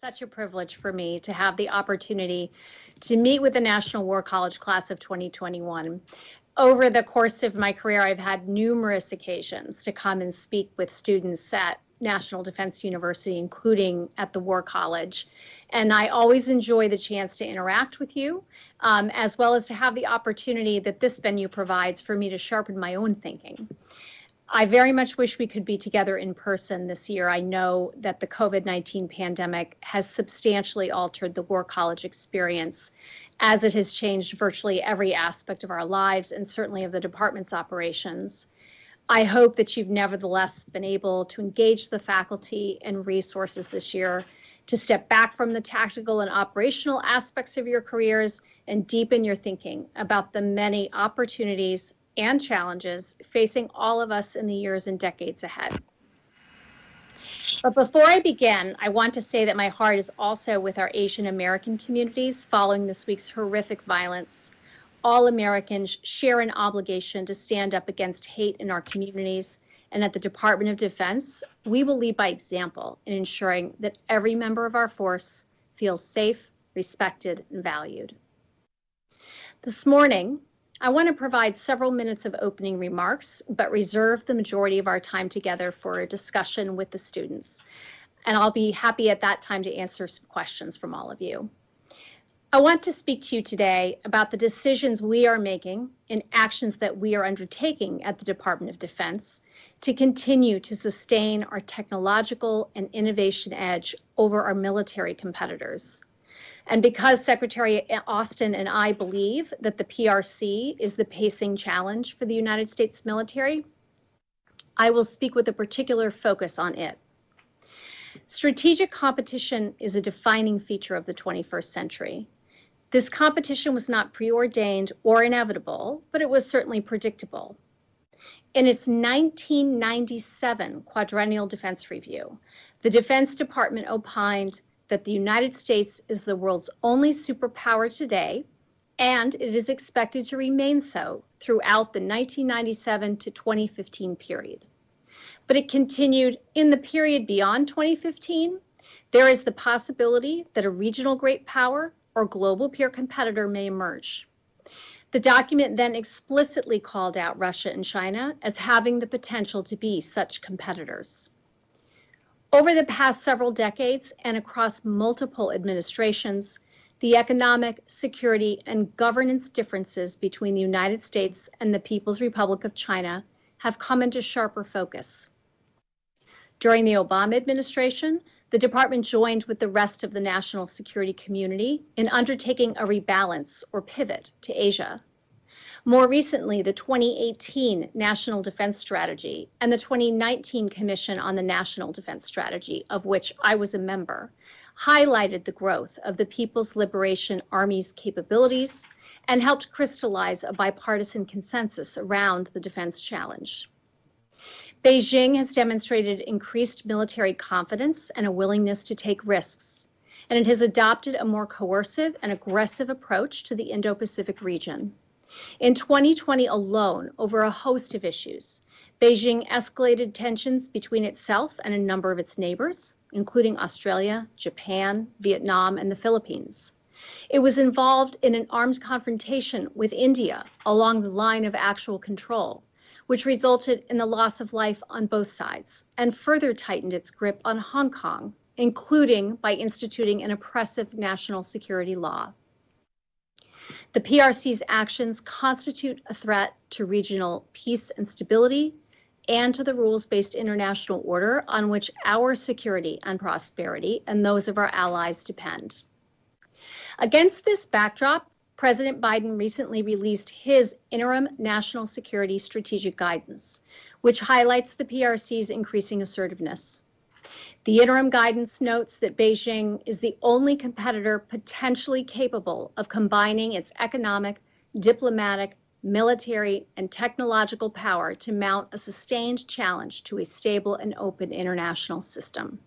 Such a privilege for me to have the opportunity to meet with the National War College class of 2021. Over the course of my career, I've had numerous occasions to come and speak with students at National Defense University, including at the War College. And I always enjoy the chance to interact with you, as well as to have the opportunity that this venue provides for me to sharpen my own thinking. I very much wish we could be together in person this year. I know that the COVID-19 pandemic has substantially altered the War College experience, as it has changed virtually every aspect of our lives and certainly of the department's operations. I hope that you've nevertheless been able to engage the faculty and resources this year to step back from the tactical and operational aspects of your careers and deepen your thinking about the many opportunities and challenges facing all of us in the years and decades ahead. But before I begin, I want to say that my heart is also with our Asian American communities following this week's horrific violence. All Americans share an obligation to stand up against hate in our communities, and at the Department of Defense, we will lead by example in ensuring that every member of our force feels safe, respected, and valued. This morning, I want to provide several minutes of opening remarks, but reserve the majority of our time together for a discussion with the students. And I'll be happy at that time to answer some questions from all of you. I want to speak to you today about the decisions we are making and actions that we are undertaking at the Department of Defense to continue to sustain our technological and innovation edge over our military competitors. And because Secretary Austin and I believe that the PRC is the pacing challenge for the United States military, I will speak with a particular focus on it. Strategic competition is a defining feature of the 21st century. This competition was not preordained or inevitable, but it was certainly predictable. In its 1997 Quadrennial Defense Review, the Defense Department opined that the United States is the world's only superpower today, and it is expected to remain so throughout the 1997 to 2015 period. But it continued, in the period beyond 2015, there is the possibility that a regional great power or global peer competitor may emerge. The document then explicitly called out Russia and China as having the potential to be such competitors. Over the past several decades and across multiple administrations, the economic, security, and governance differences between the United States and the People's Republic of China have come into sharper focus. During the Obama administration, the department joined with the rest of the national security community in undertaking a rebalance or pivot to Asia. More recently, the 2018 National Defense Strategy and the 2019 Commission on the National Defense Strategy, of which I was a member, highlighted the growth of the People's Liberation Army's capabilities and helped crystallize a bipartisan consensus around the defense challenge. Beijing has demonstrated increased military confidence and a willingness to take risks, and it has adopted a more coercive and aggressive approach to the Indo-Pacific region. In 2020 alone, over a host of issues, Beijing escalated tensions between itself and a number of its neighbors, including Australia, Japan, Vietnam, and the Philippines. It was involved in an armed confrontation with India along the line of actual control, which resulted in the loss of life on both sides and further tightened its grip on Hong Kong, including by instituting an oppressive national security law. The PRC's actions constitute a threat to regional peace and stability and to the rules-based international order on which our security and prosperity and those of our allies depend. Against this backdrop, President Biden recently released his interim national security strategic guidance, which highlights the PRC's increasing assertiveness. The interim guidance notes that Beijing is the only competitor potentially capable of combining its economic, diplomatic, military, and technological power to mount a sustained challenge to a stable and open international system.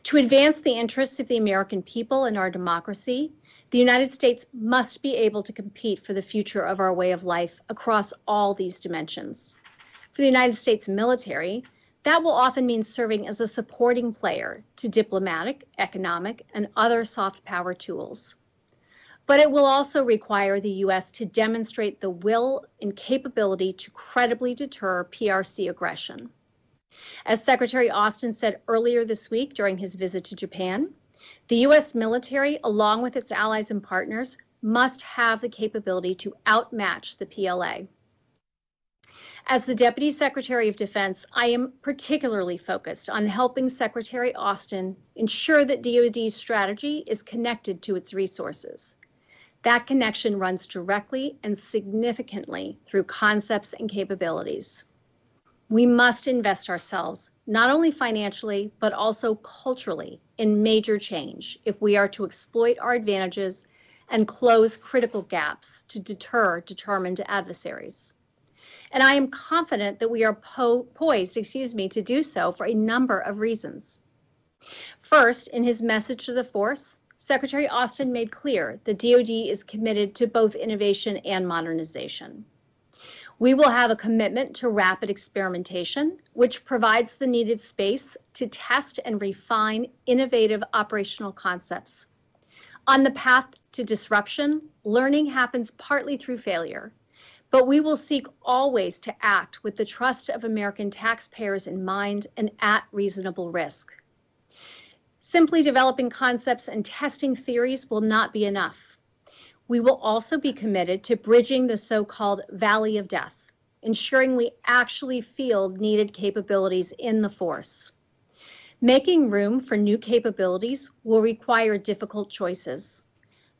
To advance the interests of the American people and our democracy, the United States must be able to compete for the future of our way of life across all these dimensions. For the United States military, That will often mean serving as a supporting player to diplomatic, economic, and other soft power tools. But it will also require the U.S. to demonstrate the will and capability to credibly deter PRC aggression. As Secretary Austin said earlier this week during his visit to Japan, the U.S. military, along with its allies and partners, must have the capability to outmatch the PLA. As the Deputy Secretary of Defense, I am particularly focused on helping Secretary Austin ensure that DoD's strategy is connected to its resources. That connection runs directly and significantly through concepts and capabilities. We must invest ourselves, not only financially, but also culturally, in major change if we are to exploit our advantages and close critical gaps to deter determined adversaries. And I am confident that we are poised to do so for a number of reasons. First, in his message to the force, Secretary Austin made clear that DoD is committed to both innovation and modernization. We will have a commitment to rapid experimentation, which provides the needed space to test and refine innovative operational concepts. On the path to disruption, learning happens partly through failure, but we will seek always to act with the trust of American taxpayers in mind and at reasonable risk. Simply developing concepts and testing theories will not be enough. We will also be committed to bridging the so-called valley of death, ensuring we actually field needed capabilities in the force. Making room for new capabilities will require difficult choices.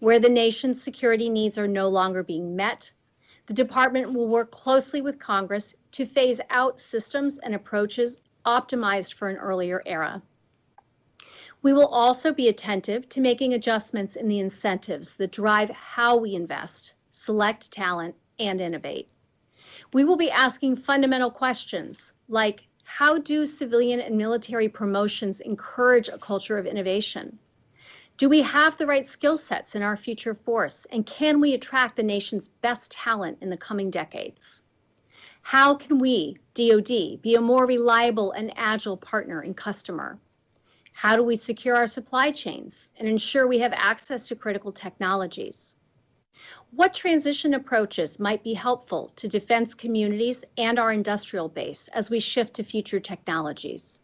Where the nation's security needs are no longer being met, the department will work closely with Congress to phase out systems and approaches optimized for an earlier era. We will also be attentive to making adjustments in the incentives that drive how we invest, select talent, and innovate. We will be asking fundamental questions like, how do civilian and military promotions encourage a culture of innovation? Do we have the right skill sets in our future force, and can we attract the nation's best talent in the coming decades? How can we, DoD, be a more reliable and agile partner and customer? How do we secure our supply chains and ensure we have access to critical technologies? What transition approaches might be helpful to defense communities and our industrial base as we shift to future technologies?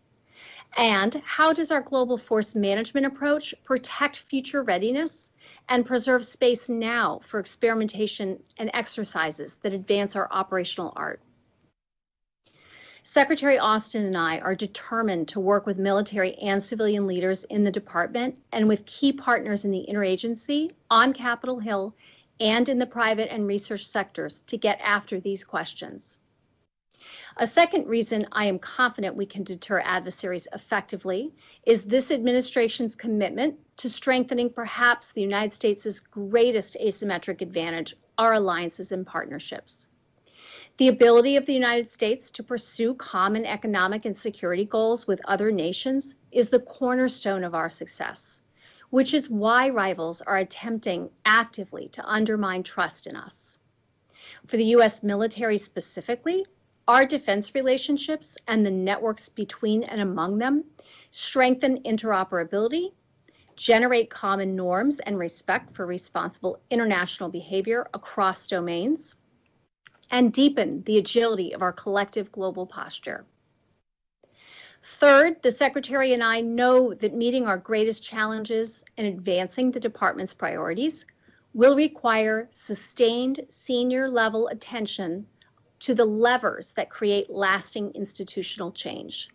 And how does our global force management approach protect future readiness and preserve space now for experimentation and exercises that advance our operational art? Secretary Austin and I are determined to work with military and civilian leaders in the department and with key partners in the interagency, on Capitol Hill, and in the private and research sectors to get after these questions. A second reason I am confident we can deter adversaries effectively is this administration's commitment to strengthening perhaps the United States' greatest asymmetric advantage, our alliances and partnerships. The ability of the United States to pursue common economic and security goals with other nations is the cornerstone of our success, which is why rivals are attempting actively to undermine trust in us. For the U.S. military specifically, our defense relationships and the networks between and among them strengthen interoperability, generate common norms and respect for responsible international behavior across domains, and deepen the agility of our collective global posture. Third, the Secretary and I know that meeting our greatest challenges and advancing the department's priorities will require sustained senior level attention to the levers that create lasting institutional change.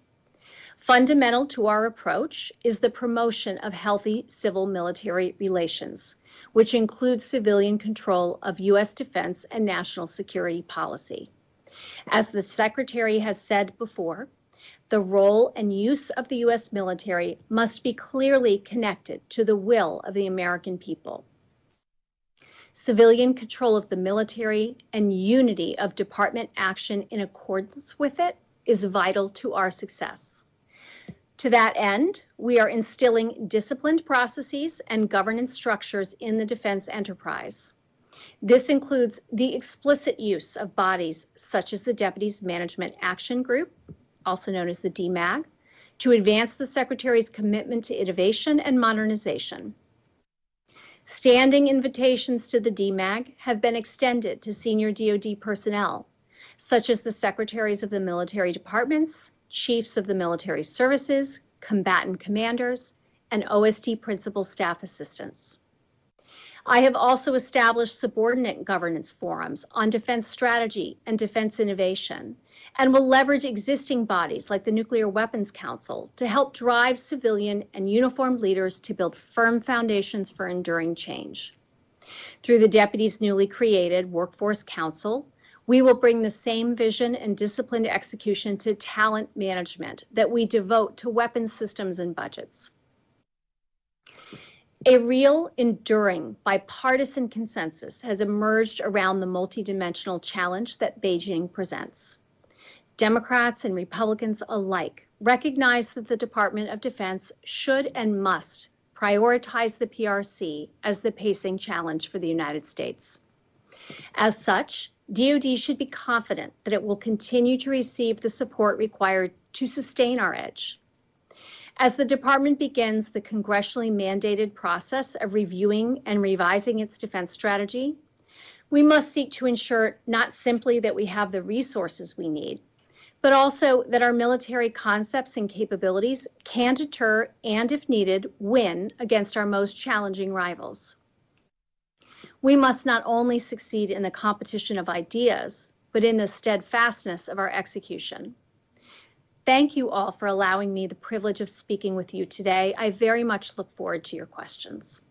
Fundamental to our approach is the promotion of healthy civil-military relations, which includes civilian control of U.S. defense and national security policy. As the Secretary has said before, the role and use of the U.S. military must be clearly connected to the will of the American people. Civilian control of the military and unity of department action in accordance with it is vital to our success. To that end, we are instilling disciplined processes and governance structures in the defense enterprise. This includes the explicit use of bodies such as the Deputies Management Action Group, also known as the DMAG, to advance the Secretary's commitment to innovation and modernization. Standing invitations to the DMAG have been extended to senior DoD personnel, such as the Secretaries of the military departments, Chiefs of the military services, combatant commanders, and OSD principal staff assistants. I have also established subordinate governance forums on defense strategy and defense innovation, and will leverage existing bodies like the Nuclear Weapons Council to help drive civilian and uniformed leaders to build firm foundations for enduring change. Through the Deputy's newly created Workforce Council, we will bring the same vision and disciplined execution to talent management that we devote to weapons systems and budgets. A real, enduring, bipartisan consensus has emerged around the multidimensional challenge that Beijing presents. Democrats and Republicans alike recognize that the Department of Defense should and must prioritize the PRC as the pacing challenge for the United States. As such, DoD should be confident that it will continue to receive the support required to sustain our edge. As the department begins the congressionally mandated process of reviewing and revising its defense strategy, we must seek to ensure not simply that we have the resources we need, but also that our military concepts and capabilities can deter and, if needed, win against our most challenging rivals. We must not only succeed in the competition of ideas, but in the steadfastness of our execution. Thank you all for allowing me the privilege of speaking with you today. I very much look forward to your questions.